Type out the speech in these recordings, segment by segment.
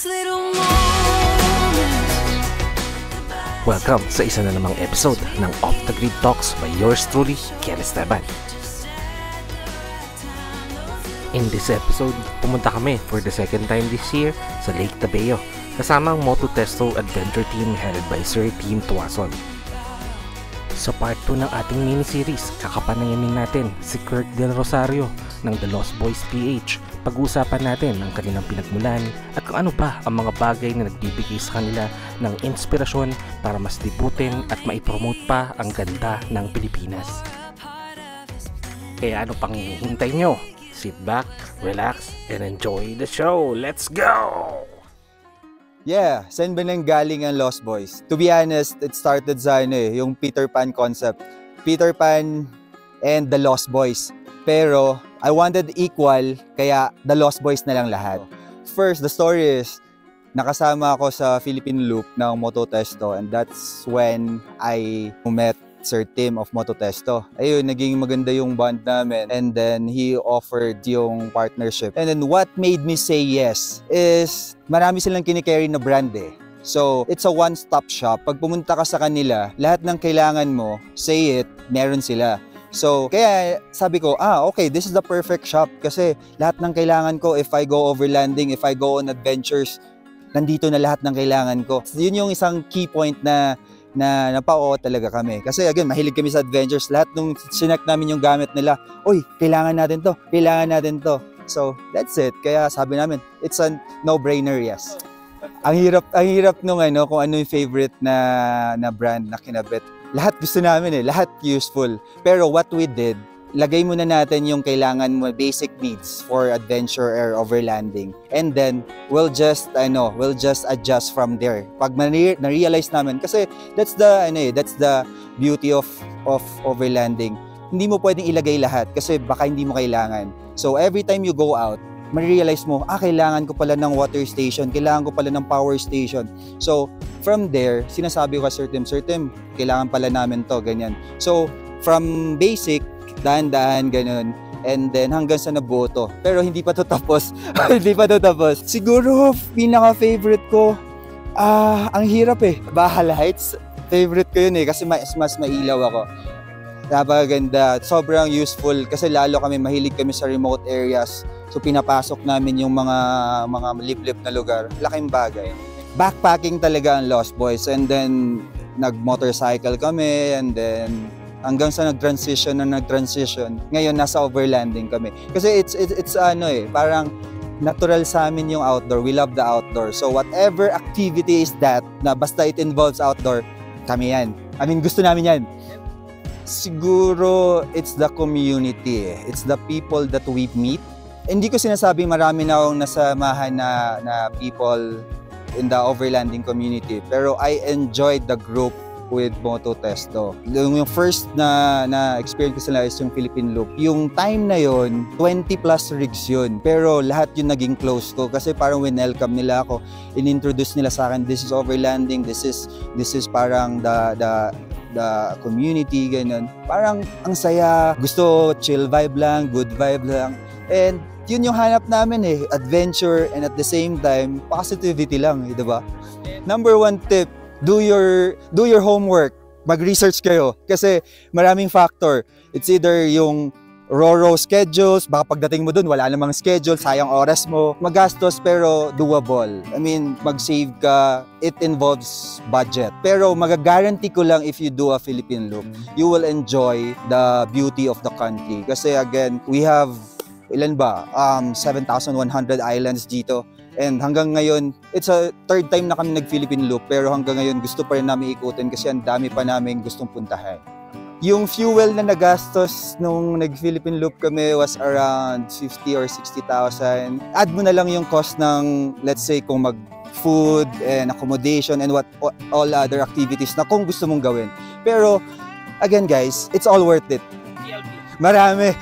those little moments. Welcome sa isa na namang episode ng Off the Grid Talks by yours truly, Ken Esteban. In this episode, pumunta kami for the second time this year sa Lake Tabeo kasama ang Moto Testo Adventure Team headed by Sir Team Tuason. Sa part 2 ng ating mini-series, kakapanayamin natin si Kirk Del Rosario ng The Lost Boys PH. Pag-uusapan natin ang kanilang pinagmulan at kung ano pa ang mga bagay na nagbibigay sa kanila ng inspirasyon para mas liputin at maipromote pa ang ganda ng Pilipinas. Kaya ano pang hinihintay nyo? Sit back, relax, and enjoy the show. Let's go! Yeah, saan ba nang galing ang Lost Boys? To be honest, it started sa yung Peter Pan concept. Peter Pan and the Lost Boys. Pero I wanted equal, kaya the Lost Boys na lang lahat. First, the story is, nakasama ako sa Philippine Loop ng Moto Testo, and that's when I met Sir Tim of Moto Testo. Ayun, naging maganda yung bond namin, and then he offered yung partnership. And then what made me say yes is marami silang kinicarry na brand eh. So, it's a one-stop shop. Pag pumunta ka sa kanila, lahat ng kailangan mo, say it, meron sila. So, kaya sabi ko, okay, this is the perfect shop kasi lahat ng kailangan ko, if I go overlanding, if I go on adventures, nandito na lahat ng kailangan ko. Yun yung isang key point na napao talaga kami. Kasi again, mahilig kami sa adventures. Lahat nung sinak namin yung gamit nila, uy, kailangan natin to, kailangan natin to. So, that's it. Kaya sabi namin, it's a no-brainer, yes. Ang hirap nung kung ano yung favorite na brand na kinabit. Lahat gusto namin lahat useful. Pero what we did, lagay muna natin yung kailangan mo, basic needs for adventure or overlanding. And then, we'll just adjust from there. Pag na-realize namin, kasi that's the beauty of overlanding. Hindi mo pwedeng ilagay lahat kasi baka hindi mo kailangan. So, every time you go out, ma-realize mo, kailangan ko pala ng water station, kailangan ko pala ng power station. So, from there, sinasabi ko kay Sir Tim, kailangan pala namin to, ganyan. So, from basic, dahan-dahan, ganun. And then, hanggang sa naboto. Pero hindi pa to tapos. Hindi pa to tapos. Siguro, pinaka-favorite ko, ang hirap Bahal Heights. Favorite ko yun kasi mas mailaw ako. Napakaganda. Sobrang useful kasi lalo mahilig kami sa remote areas. So, pinapasok namin yung mga liblib na lugar. Laking bagay. Backpacking talaga ang Lost Boys. And then, nag-motorcycle kami. And then, hanggang sa nag-transition. Ngayon, nasa overlanding kami. Kasi it's parang natural sa amin yung outdoor. We love the outdoor. So whatever activity is that, na basta it involves outdoor, kami yan. I mean, gusto namin yan. Siguro, it's the community. It's the people that we meet. Hindi ko sinasabing marami na akong nasamahan na people in the overlanding community. Pero I enjoyed the group with Moto Testo. Yung first na experience ko sila is yung Philippine Loop. Yung time na yon, 20 plus rigs yun. Pero lahat yun naging close ko kasi parang winelcome nila ako. In-introduce nila sa akin, this is overlanding, this is parang the community, ganun. Parang ang saya, gusto chill vibe lang, good vibe lang. And yun yung hanap namin adventure and at the same time, positivity lang, di ba? Number one tip, do your homework. Mag-research kayo kasi maraming factor. It's either yung RoRo schedules, baka pagdating mo dun wala namang schedule, sayang oras mo. Magastos pero doable. I mean, mag-save ka, it involves budget. Pero magaguarantee ko lang if you do a Philippine Loop, you will enjoy the beauty of the country. Kasi again, we have 7,100 islands dito. And hanggang ngayon, it's a third time na kami nag-Philippine Loop, pero hanggang ngayon gusto pa rin namin ikutin kasi ang dami pa namin gustong puntahan. Yung fuel na nagastos nung nag-Philippine Loop kami was around 50 or 60,000. Add mo na lang yung cost ng, let's say, kung mag-food and accommodation and all other activities na kung gusto mong gawin. Pero, again guys, it's all worth it. Marami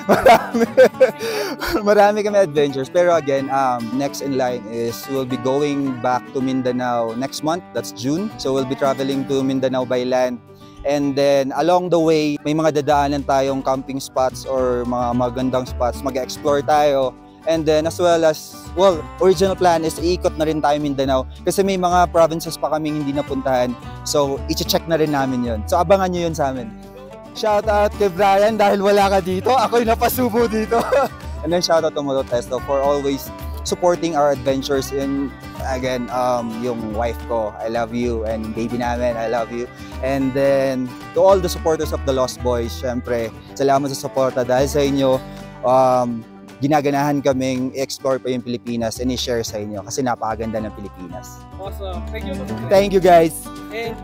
kami adventures. Pero again, next in line is we'll be going back to Mindanao next month. That's June. So we'll be traveling to Mindanao by land. And then along the way, may mga dadaanan tayong camping spots or mga magandang spots. Mag-explore tayo. And then as well as, well, original plan is iikot na rin tayo Mindanao kasi may mga provinces pa kaming hindi napuntahan. So, i-check na rin namin yun. So, abangan nyo yun sa amin. Shout out kay Brian dahil wala ka dito. Ako'y napasubo dito. And then shout out to Moto Testo for always supporting our adventures. And again, yung wife ko, I love you. And baby namin, I love you. And then to all the supporters of the Lost Boys, syempre, salamat sa suporta dahil sa inyo, ginaganahan kaming i-explore pa yung Pilipinas and i-share sa inyo kasi napakaganda ng Pilipinas. Awesome. Thank you. Thank you guys. And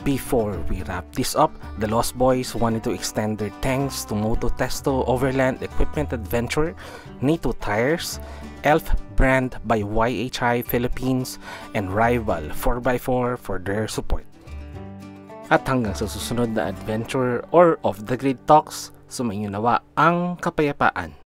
Before we wrap this up, the Lost Boys wanted to extend their thanks to Moto Testo Overland Equipment Adventure, NATO Tires, Elf Brand by YHI Philippines, and Rival 4x4 for their support. At hanggang sa susunod na adventure or off the grid talks, sumainyo nawa ang kapayapaan.